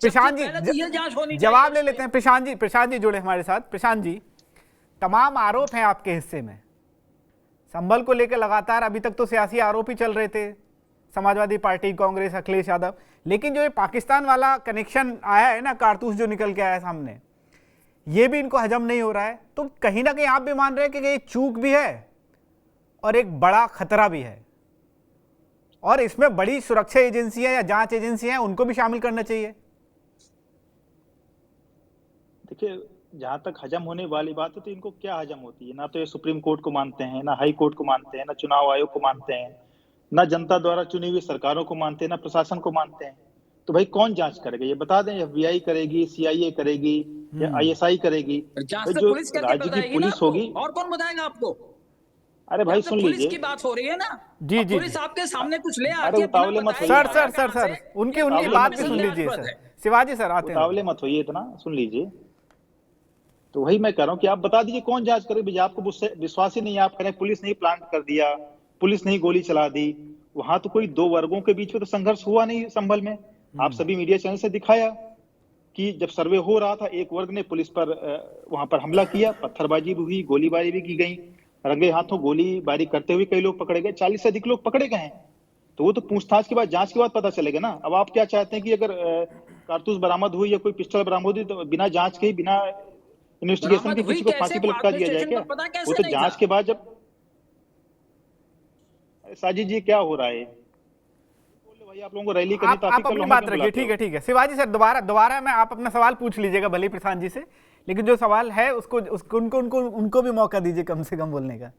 प्रशांत जी जवाब ले लेते हैं। प्रशांत जी जुड़े हमारे साथ। प्रशांत जी, तमाम आरोप हैं आपके हिस्से में, संभल को लेकर लगातार अभी तक तो सियासी आरोप ही चल रहे थे, समाजवादी पार्टी, कांग्रेस, अखिलेश यादव, लेकिन जो ये पाकिस्तान वाला कनेक्शन आया है ना, कारतूस जो निकल के आया है सामने, ये भी इनको हजम नहीं हो रहा है। तो कहीं ना कहीं आप भी मान रहे हैं कि ये चूक भी है और एक बड़ा खतरा भी है, और इसमें बड़ी सुरक्षा एजेंसियां या जांच एजेंसियां हैं, उनको भी शामिल करना चाहिए। देखिए, जहां तक हजम होने वाली बात है तो इनको क्या हजम होती है? ना तो ये सुप्रीम कोर्ट को मानते हैं, ना हाई कोर्ट को मानते हैं, ना चुनाव आयोग को मानते हैं, ना जनता द्वारा चुनी हुई सरकारों को मानते हैं, ना प्रशासन को मानते हैं। तो भाई कौन जांच करेगा? ये बता दें, एफबीआई करेगी, सीआईए करेगी या आईएसआई करेगी? जांच तो जो पुलिस करके राज्य की बताएगी ना पुलिस आपको, होगी। और कौन बताएगा आपको? अरे भाई सुन पुलिस लीजिए, की बात हो रही है ना, जी जी पुलिस आपके सामने कुछ ले अरे आती है उतावले मत होइए। सर उनकी बात भी सुन लीजिए सर। शिवाजी सर आते हैं। उतावले मत होइए इतना, सुन लीजिए। तो वही मैं कह रहा हूँ कि आप बता दीजिए कौन जांच करे। भैया आपको मुझसे विश्वास ही नहीं है, आप कह रहे हैं पुलिस ने ही प्लांट कर दिया, पुलिस ने ही गोली चला दी। वहां तो कोई दो वर्गों के बीच में तो संघर्ष हुआ नहीं संभल में। आप सभी मीडिया चैनल से दिखाया कि जब सर्वे हो रहा था, एक वर्ग ने पुलिस पर वहां पर हमला किया, पत्थरबाजी भी हुई, गोलीबारी भी की गई, रंगे हाथों गोलीबारी करते हुए कई लोग पकड़े गए, 40 से अधिक लोग पकड़े गए हैं। तो वो तो पूछताछ के बाद, जांच के बाद पता चलेगा ना। अब आप क्या चाहते हैं कि अगर कारतूस बरामद हुई या कोई पिस्टल बरामद हुई तो बिना जांच के, बिना इन्वेस्टिगेशन के किसी को फांसी पे लटका दिया जाए क्या? वो तो जांच के बाद जब। साजिद जी क्या हो रहा है? भाई आप लोगों को रैली करनी, आप अपनी बात रखिए। ठीक है शिवाजी सर, दोबारा मैं आप अपना सवाल पूछ लीजिएगा भले प्रशांत जी से, लेकिन जो सवाल है उसको उनको भी मौका दीजिए कम से कम बोलने का।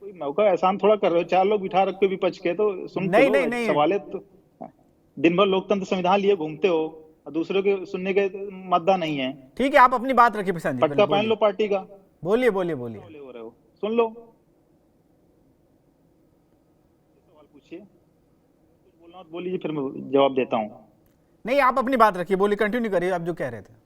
कोई मौका एहसान थोड़ा कर रहे हो, 4 लोग बिठा रखे विपक्ष के, तो सुन नहीं सवाल। तो दिन भर लोकतंत्र संविधान लिए घूमते हो और दूसरों के सुनने के मद्दा नहीं है। ठीक है, आप अपनी बात रखिए प्रशांत जी। पटका पहन लो पार्टी का। बोलिए हो रहे हो, सुन लो, सवाल पूछिए, बोलना तो बोलिए, फिर मैं जवाब देता हूँ। नहीं, आप अपनी बात रखिए, बोलिए, कंटिन्यू करिए आप जो कह रहे थे।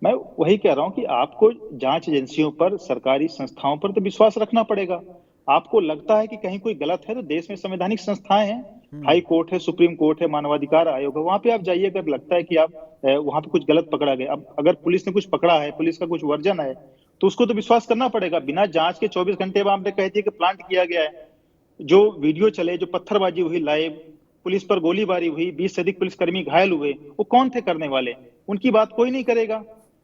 मैं वही कह रहा हूँ कि आपको जांच एजेंसियों पर, सरकारी संस्थाओं पर तो विश्वास रखना पड़ेगा। आपको लगता है कि कहीं कोई गलत है तो देश में संवैधानिक संस्थाएं हैं, हाई कोर्ट है, सुप्रीम कोर्ट है, मानवाधिकार आयोग है, वहां पे आप जाइए। अगर लगता है कि आप वहां पे कुछ गलत पकड़ा गया, अब अगर पुलिस ने कुछ पकड़ा है, पुलिस का कुछ वर्जन है, तो उसको तो विश्वास करना पड़ेगा। बिना जांच के 24 घंटे बाद आपने कहती है कि प्लांट किया गया है, जो वीडियो चले, जो पत्थरबाजी हुई लाइव, पुलिस पर गोलीबारी हुई, 20 से अधिक पुलिसकर्मी घायल हुए, वो कौन थे करने वाले? उनकी बात कोई नहीं करेगा।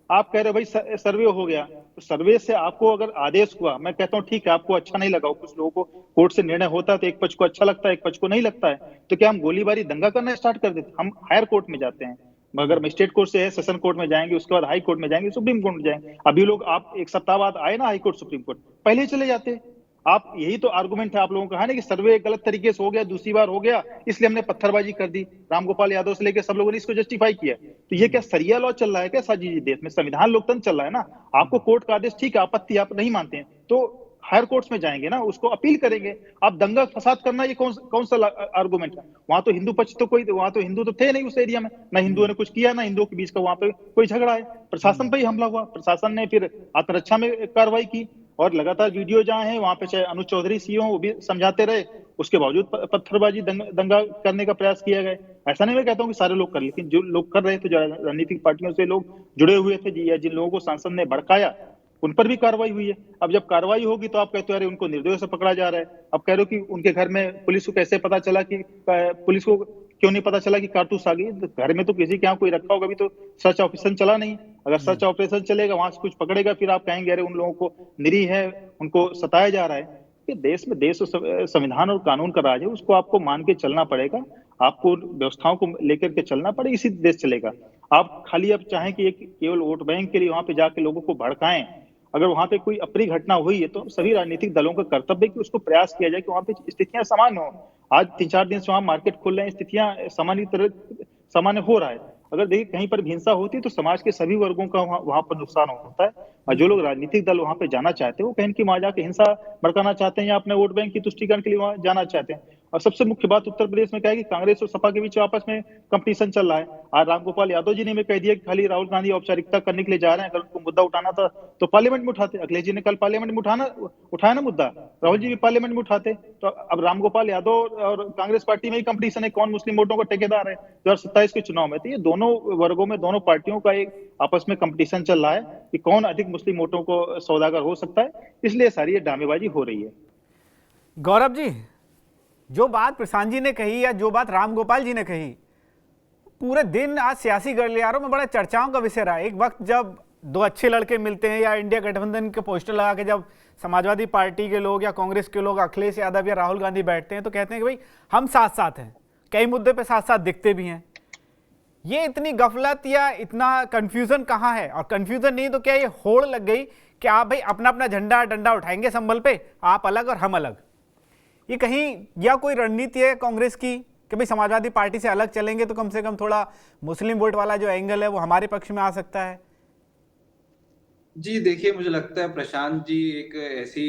आप कह रहे हो भाई सर्वे हो गया, तो सर्वे से आपको अगर आदेश हुआ, मैं कहता हूँ ठीक है, आपको अच्छा नहीं लगा, कुछ लोगों को कोर्ट से निर्णय होता है तो एक पक्ष को अच्छा लगता है, एक पक्ष को नहीं लगता है, तो क्या हम गोलीबारी दंगा करना स्टार्ट कर देते? हम हायर कोर्ट में जाते हैं, मगर मजिस्ट्रेट कोर्ट से है, सेशन कोर्ट में जाएंगे, उसके बाद हाई कोर्ट में जाएंगे, सुप्रीम कोर्ट में जाएंगे। अभी लोग, आप एक सप्ताह बाद आए ना हाई कोर्ट, सुप्रीम कोर्ट, पहले ही चले जाते। आप, यही तो आर्गुमेंट है आप लोगों का, है ना, कि सर्वे गलत तरीके से हो गया, दूसरी बार हो गया, इसलिए हमने पत्थरबाजी कर दी। रामगोपाल यादव से लेकर सब लोगों ने इसको जस्टिफाई किया। तो ये क्या सरिया लॉ चल रहा है क्या साजी जी? देश में संविधान लोकतंत्र चल रहा है ना। आपको कोर्ट का आदेश, ठीक है, आपत्ति आप नहीं मानते हैं तो हायर कोर्ट्स में जाएंगे ना, उसको अपील करेंगे। आप दंगा फसाद करना, ये कौन सा आर्गुमेंट है? वहां तो हिंदू पक्ष तो कोई, वहां तो हिंदू तो थे नहीं उस एरिया में, ना हिंदुओं ने कुछ किया, ना हिंदुओं के बीच का वहां पे कोई झगड़ा है। प्रशासन पर ही हमला हुआ, प्रशासन ने फिर आत्मरक्षा में कार्रवाई की, और लगातार वीडियो जहां है वहां पे चाहे अनुज चौधरी सीओ वो भी समझाते रहे, उसके बावजूद पत्थरबाजी दंगा करने का प्रयास किया गया। ऐसा नहीं मैं कहता हूँ कि सारे लोग कर, लेकिन जो लोग कर रहे थे, जो राजनीतिक पार्टियों से लोग जुड़े हुए थे, या जिन लोगों को सांसद ने भड़काया, उन पर भी कार्रवाई हुई है। अब जब कार्रवाई होगी तो आप कहते हो अरे उनको निर्दोष से पकड़ा जा रहा है। अब कह रहे हो कि उनके घर में पुलिस को कैसे पता चला, कि पुलिस को क्यों नहीं पता चला कि कारतूस आ गई? तो घर में तो किसी के यहाँ कोई रखा होगा, भी तो सर्च ऑपरेशन चला नहीं। अगर सर्च ऑपरेशन चलेगा, वहां से कुछ पकड़ेगा, फिर आप कहेंगे अरे उन लोगों को निरीह है, उनको सताया जा रहा है। कि देश में, देश संविधान और कानून का राज है, उसको आपको मान के चलना पड़ेगा, आपको व्यवस्थाओं को लेकर के चलना पड़ेगा, इसी देश चलेगा। आप खाली अब चाहें कि एक केवल वोट बैंक के लिए वहां पे जाके लोगों को भड़काएं, अगर वहां पे कोई अप्रिय घटना हुई है तो सभी राजनीतिक दलों का कर्तव्य है कि उसको प्रयास किया जाए कि वहां पे स्थितियां सामान्य हो। आज 3-4 दिन से वहां मार्केट खुल रहे हैं, स्थितियां सामान्य हो रहा है। अगर देखिए कहीं पर हिंसा होती है तो समाज के सभी वर्गों का वहां पर नुकसान होता है। और जो लोग राजनीतिक दल वहां पे जाना चाहते हैं वो कहीं की वहां जाके हिंसा भड़काना चाहते हैं या अपने वोट बैंक की तुष्टीकरण के लिए वहां जाना चाहते हैं। और सबसे मुख्य बात उत्तर प्रदेश में क्या है कि कांग्रेस और सपा के बीच आपस में कंपटीशन चल रहा है। आज रामगोपाल यादव जी ने भी कह दिया कि खाली राहुल गांधी औपचारिकता करने के लिए जा रहे हैं, अगर उनको मुद्दा उठाना था तो पार्लियामेंट में उठाते। अखिलेश जी ने कल पार्लियामेंट में उठाया ना मुद्दा, राहुल जी भी पार्लियामेंट में उठाते। तो अब रामगोपाल यादव और कांग्रेस पार्टी में ही कंपटीशन है कौन मुस्लिम वोटों का ठेकेदार है 2027 के चुनाव में। तो ये दोनों वर्गों में दोनों पार्टियों का एक आपस में कंपटीशन चल रहा है कि कौन अधिक मुस्लिम वोटों को सौदागर हो सकता है, इसलिए सारी ये ड्रामेबाजी हो रही है। गौरव जी, जो बात प्रशांत जी ने कही या जो बात रामगोपाल जी ने कही, पूरे दिन आज सियासी गलियारों में बड़ा चर्चाओं का विषय रहा। एक वक्त जब दो अच्छे लड़के मिलते हैं या इंडिया गठबंधन के पोस्टर लगा के जब समाजवादी पार्टी के लोग या कांग्रेस के लोग अखिलेश यादव या राहुल गांधी बैठते हैं तो कहते हैं कि भाई हम साथ साथ हैं, कई मुद्दे पे साथ साथ दिखते भी हैं। ये इतनी गफलत या इतना कंफ्यूजन कहाँ है? और कंफ्यूजन नहीं तो क्या ये होड़ लग गई कि आप भाई अपना अपना झंडा डंडा उठाएंगे संभल पे, आप अलग और हम अलग? ये कहीं या कोई रणनीति है कांग्रेस की कि भाई समाजवादी पार्टी से अलग चलेंगे तो कम से कम थोड़ा मुस्लिम वोट वाला जो एंगल है वो हमारे पक्ष में आ सकता है? जी देखिए, मुझे लगता है प्रशांत जी एक ऐसी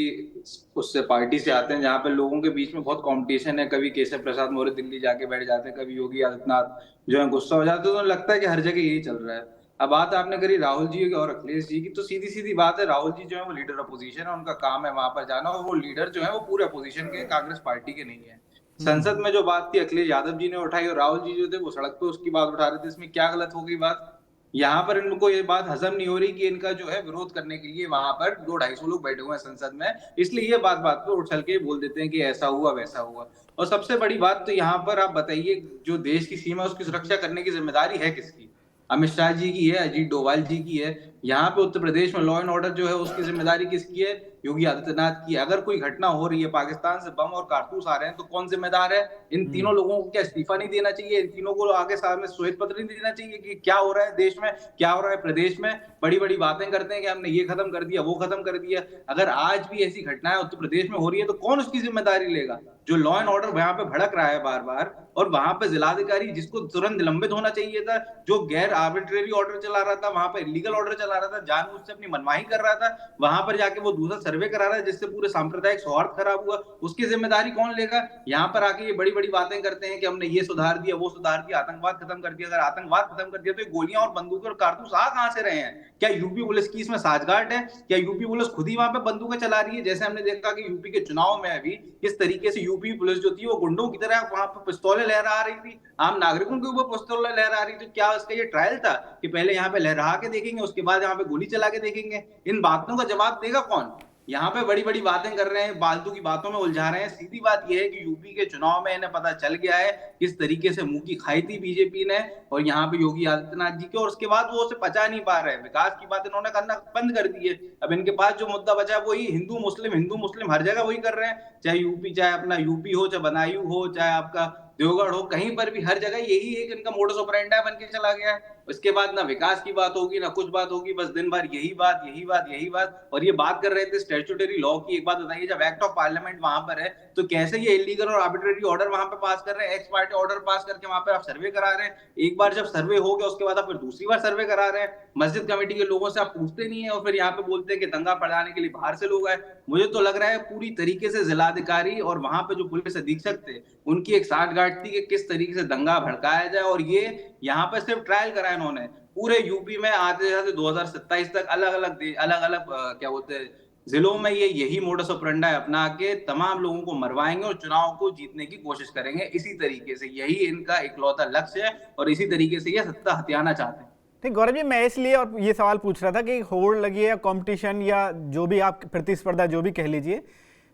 उससे पार्टी से आते हैं जहाँ पे लोगों के बीच में बहुत कंपटीशन है। कभी केशव प्रसाद मौर्य दिल्ली जाके बैठ जाते हैं, कभी योगी आदित्यनाथ जो है गुस्सा हो जाते हैं। तो लगता है कि हर जगह यही चल रहा है। अब बात आपने करी राहुल जी और अखिलेश जी की, तो सीधी सीधी बात है, राहुल जी जो है वो लीडर अपोजिशन है, उनका काम है वहां पर जाना, और वो लीडर जो है वो पूरे अपोजिशन के, कांग्रेस पार्टी के नहीं है। संसद में जो बात थी अखिलेश यादव जी ने उठाई और राहुल जी जो थे वो सड़क पे उसकी बात उठा रहे थे। इसमें क्या गलत हो गई बात? यहाँ पर इनको ये बात हजम नहीं हो रही कि इनका जो है विरोध करने के लिए वहां पर 200-250 लोग बैठे हुए हैं संसद में, इसलिए ये बात बात पे उछल के बोल देते हैं कि ऐसा हुआ वैसा हुआ। और सबसे बड़ी बात तो यहाँ पर आप बताइए, जो देश की सीमा उसकी सुरक्षा करने की जिम्मेदारी है किसकी? अमित शाह जी की है, अजीत डोभाल जी की है। यहाँ पे उत्तर प्रदेश में लॉ एंड ऑर्डर जो है उसकी जिम्मेदारी किसकी है? योगी आदित्यनाथ की। अगर कोई घटना हो रही है, पाकिस्तान से बम और कारतूस आ रहे हैं, तो कौन जिम्मेदार है? इन तीनों लोगों को क्या इस्तीफा नहीं देना चाहिए? इन तीनों को आगे सामने श्वेत पत्र नहीं देना चाहिए कि क्या हो रहा है देश में, क्या हो रहा है प्रदेश में? बड़ी बड़ी बातें करते हैं कि हमने ये खत्म कर दिया, वो खत्म कर दिया। अगर आज भी ऐसी घटनाएं उत्तर प्रदेश में हो रही है तो कौन उसकी जिम्मेदारी लेगा? जो लॉ एंड ऑर्डर वहां पे भड़क रहा है बार बार, और वहां पे जिलाधिकारी जिसको तुरंत निलंबित होना चाहिए था, जो गैर आर्बिट्रेरी ऑर्डर चला रहा था, वहां पे इलीगल ऑर्डर चला रहा था, जानबूझ से अपनी मनमानी कर रहा था, वहां पर जाके वो दूसरा सर्वे करा रहा है जिससे पूरे सांप्रदायिक सौहार्द खराब हुआ, उसकी जिम्मेदारी कौन लेगा? यहाँ पर आके ये बड़ी बड़ी बातें करते हैं कि हमने ये सुधार दिया, वो सुधार दिया, आतंकवाद खत्म कर दिया। अगर आतंकवाद खत्म कर दिया तो ये गोलियां और बंदूकें और कारतूस आ कहां से रहे हैं? क्या यूपी पुलिस की इसमें साझगाट है? क्या यूपी पुलिस खुद ही वहां पे बंदूकें चला रही है? जैसे हमने देखा कि यूपी के चुनाव में अभी किस तरीके से यूपी पुलिस जो थी वो गुंडों की तरह वहां पर पिस्तौलें लहरा रही थी, आम नागरिकों के ऊपर पिस्तौलें लहरा रही थी। क्या उसका ये ट्रायल था कि पहले यहाँ पे लहरा के देखेंगे, उसके बाद यहाँ पे गोली चला के देखेंगे? इन बातों का जवाब देगा कौन? यहाँ पे बड़ी बड़ी बातें कर रहे हैं, फालतू की बातों में उलझा रहे हैं। सीधी बात यह है कि यूपी के चुनाव में इन्हें पता चल गया है किस तरीके से मुंह की खाई थी बीजेपी ने और यहाँ पे योगी आदित्यनाथ जी के, और उसके बाद वो उसे पचा नहीं पा रहे हैं। विकास की बात इन्होंने करना बंद कर दी है। अब इनके पास जो मुद्दा बचा है वही हिंदू मुस्लिम हर जगह वही कर रहे हैं, चाहे यूपी, चाहे अपना यूपी हो, चाहे बदायूं हो, चाहे आपका देवगढ़ हो, कहीं पर भी हर जगह यही एक इनका मोडस ऑपरेंडी बन के चला गया है। उसके बाद ना विकास की बात होगी ना कुछ बात होगी, बस दिन भर यही बात। और ये बात कर रहे थे स्टैट्यूटरी लॉ की। एक बात बताइए, जब एक्ट ऑफ पार्लियामेंट वहां पर है तो कैसे ये इलीगल और आर्बिट्रेरी ऑर्डर वहां पे पास कर रहे हैं? एक्स पार्टी ऑर्डर पास करके वहां पे आप सर्वे करा रहे हैं। एक बार जब सर्वे हो गया उसके बाद आप फिर दूसरी बार सर्वे करा रहे हैं। मस्जिद कमेटी के लोगों से आप पूछते नहीं है और फिर यहाँ पे बोलते हैं कि दंगा फैलाने के लिए बाहर से लोग आए। मुझे तो लग रहा है पूरी तरीके से जिलाधिकारी और वहां पे जो पुलिस अधीक्षक थे उनकी एक साठगांठ थी कि किस तरीके से दंगा भड़काया जाए। और ये यहाँ पे सिर्फ ट्रायल करा इन्होंने, पूरे यूपी में आते जाते 2027 तक अलग अलग क्या बोलते हैं जिलों में ये यही मोडस ऑपरेंडी अपना के तमाम लोगों को मरवाएंगे और चुनाव को जीतने की कोशिश करेंगे। इसी तरीके से यही इनका इकलौता लक्ष्य है और इसी तरीके से ये सत्ता हथियाना चाहते हैं। नहीं गौरव जी, मैं इसलिए और ये सवाल पूछ रहा था कि होड़ लगी है, कंपटीशन या जो भी आप प्रतिस्पर्धा जो भी कह लीजिए,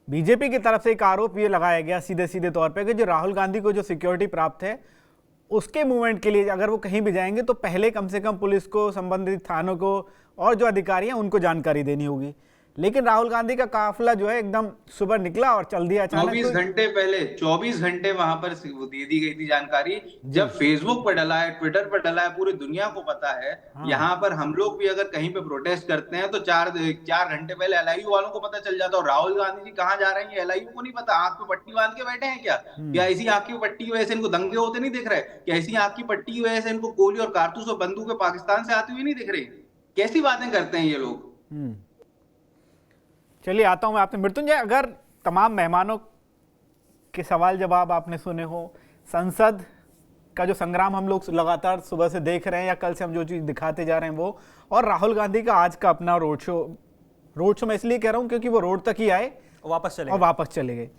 बीजेपी की तरफ से एक आरोप ये लगाया गया सीधे सीधे तौर पे कि जो राहुल गांधी को जो सिक्योरिटी प्राप्त है उसके मूवमेंट के लिए अगर वो कहीं भी जाएंगे तो पहले कम से कम पुलिस को, संबंधित थानों को और जो अधिकारी हैं उनको जानकारी देनी होगी। लेकिन राहुल गांधी का काफिला जो है एकदम सुबह निकला और चल दिया अचानक। 24 घंटे वहां पर दे दी गई थी जानकारी। जब फेसबुक पर डला है, ट्विटर पर डला है, पूरी दुनिया को पता है। हाँ। यहाँ पर हम लोग भी अगर कहीं पे प्रोटेस्ट करते हैं तो 4 घंटे पहले एलआईयू वालों को पता चल जाता है। और राहुल गांधी जी कहाँ जा रहे हैं ये एलआईयू को नहीं पता। आंख पे पट्टी बांध के बैठे हैं क्या ऐसी आंख की पट्टी की वजह से इनको दंगे होते नहीं दिख रहे? क्या ऐसी आंख की पट्टी की वजह से इनको गोली और कारतूस और बंदूकें पाकिस्तान से आती हुई नहीं दिख रही? कैसी बातें करते हैं ये लोग? चलिए आता हूं मैं आपसे। मृत्युंजय, अगर तमाम मेहमानों के सवाल जवाब आपने सुने हो, संसद का जो संग्राम हम लोग लगातार सुबह से देख रहे हैं या कल से हम जो चीज़ दिखाते जा रहे हैं वो, और राहुल गांधी का आज का अपना रोड शो मैं इसलिए कह रहा हूं क्योंकि वो रोड तक ही आए और वापस चले गए।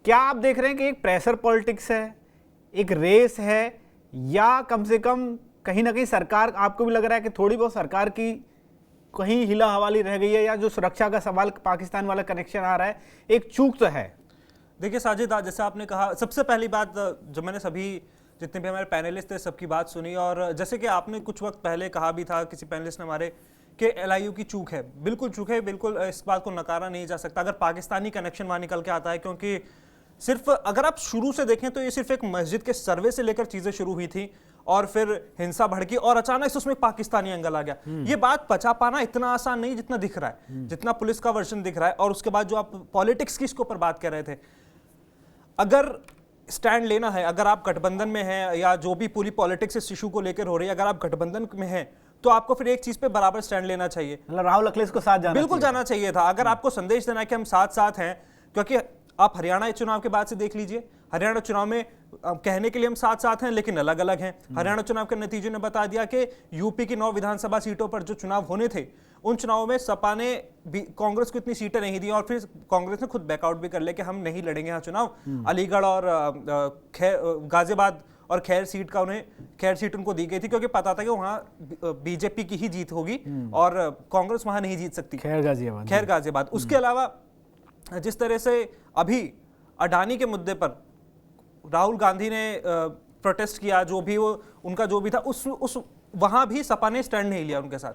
क्या आप देख रहे हैं कि एक प्रेशर पॉलिटिक्स है, एक रेस है, या कम से कम कहीं ना कहीं सरकार, आपको भी लग रहा है कि थोड़ी बहुत सरकार की कहीं हिला हवाली रह गई है, या जो सुरक्षा का सवाल पाकिस्तान वाला कनेक्शन आ रहा है, एक चूक तो है? देखिए साजिद, जैसे आपने कहा, सबसे पहली बात जो मैंने सभी जितने भी हमारे पैनलिस्ट थे सबकी बात सुनी, और जैसे कि आपने कुछ वक्त पहले कहा भी था किसी पैनलिस्ट ने हमारे कि LIU की चूक है, बिल्कुल चूक है, बिल्कुल इस बात को नकारा नहीं जा सकता अगर पाकिस्तानी कनेक्शन वहाँ निकल के आता है। क्योंकि सिर्फ अगर आप शुरू से देखें तो ये सिर्फ एक मस्जिद के सर्वे से लेकर चीजें शुरू हुई थी और फिर हिंसा भड़की और अचानक से उसमें एक पाकिस्तानी एंगल आ गया। ये बात पचा पाना इतना आसान नहीं जितना दिख रहा है, जितना पुलिस का वर्जन दिख रहा है। और उसके बाद जो आप पॉलिटिक्स की इसके ऊपर बात कर रहे थे, अगर स्टैंड लेना है, अगर आप गठबंधन में हैं या जो भी पूरी पॉलिटिक्स इस इशू को लेकर हो रही है, अगर आप गठबंधन में हैं तो आपको फिर एक चीज पे बराबर स्टैंड लेना चाहिए। राहुल अखिलेश को साथ जाना बिल्कुल जाना चाहिए था। अगर आपको संदेश देना है कि हम साथ साथ हैं, क्योंकि आप हरियाणा चुनाव के बाद से देख लीजिए, हरियाणा चुनाव में कहने के लिए हम साथ साथ हैं लेकिन अलग अलग हैं। हरियाणा चुनाव के नतीजे ने बता दिया कि यूपी की 9 विधानसभा सीटों पर जो चुनाव होने थे उन चुनावों में सपा ने कांग्रेस को इतनी सीटें नहीं दी और फिर कांग्रेस ने खुद बैकआउट भी कर लिया कि हम नहीं लड़ेंगे यहाँ चुनाव। अलीगढ़ और गाजियाबाद और खैर सीट उनको दी गई थी क्योंकि पता था कि वहाँ बीजेपी की ही जीत होगी और कांग्रेस वहाँ नहीं जीत सकती। खैर गाजियाबाद। उसके अलावा जिस तरह से अभी अडानी के मुद्दे पर राहुल गांधी ने प्रोटेस्ट किया, जो भी वो उनका जो भी था, उस वहां भी सपा ने स्टैंड नहीं लिया उनके साथ।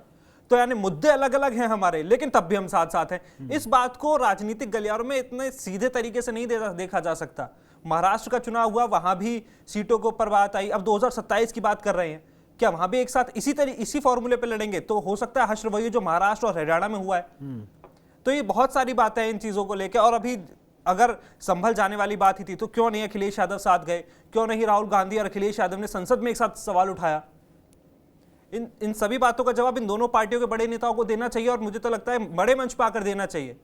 तो यानी मुद्दे अलग अलग हैं हमारे, लेकिन तब भी हम साथ साथ हैं। इस बात को राजनीतिक गलियारों में इतने सीधे तरीके से नहीं देखा जा सकता। महाराष्ट्र का चुनाव हुआ, वहां भी सीटों के ऊपर बात आई। अब 2027 की बात कर रहे हैं, क्या वहां भी एक साथ इसी फॉर्मूले पे लड़ेंगे? तो हो सकता है हश्र वही जो महाराष्ट्र और हरियाणा में हुआ है। तो ये बहुत सारी बातें हैं इन चीजों को लेकर। और अभी अगर संभल जाने वाली बात ही थी तो क्यों नहीं अखिलेश यादव साथ गए, क्यों नहीं राहुल गांधी और अखिलेश यादव ने संसद में एक साथ सवाल उठाया? इन सभी बातों का जवाब इन दोनों पार्टियों के बड़े नेताओं को देना चाहिए और मुझे तो लगता है बड़े मंच पर आकर देना चाहिए।